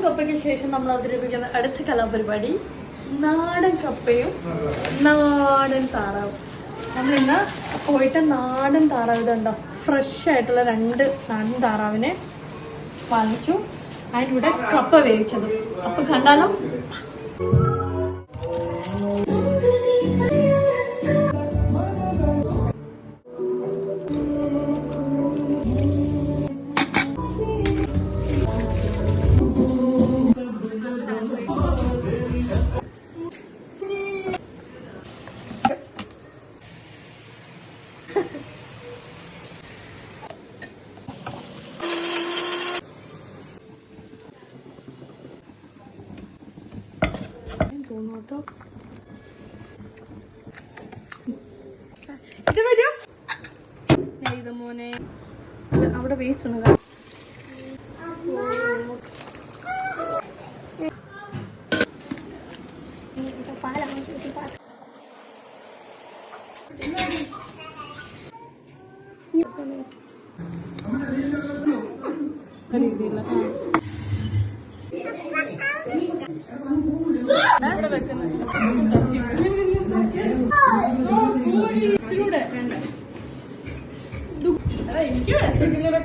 കപ്പയ്ക്ക് ശേഷം നമ്മൾ അവതരിപ്പിക്കുന്ന അടുത്ത കലാപരിപാടി നാടൻ കപ്പയും നാടൻ താറാവും. നമ്മളിന്ന് പോയിട്ട് നാടൻ താറാവ് ഇതുണ്ടോ ഫ്രഷ് ആയിട്ടുള്ള 2 നാടൻ താറാവിനെ വാങ്ങിച്ചു. അതിൻ്റെ കൂടെ കപ്പ വേവിച്ചത്. അപ്പൊ കണ്ടാലോ? തോന്നോട്ടോ ഇത് വരും. ഇത് മോനെ അവിടെ വേസ്റ്റ് ഉള്ളതാ. രീതിയില്ല ഇവിടെ വെക്കുന്നത് ഇച്ചിരൂടെ വേണ്ട. എനിക്ക് വിശക്കില്ല.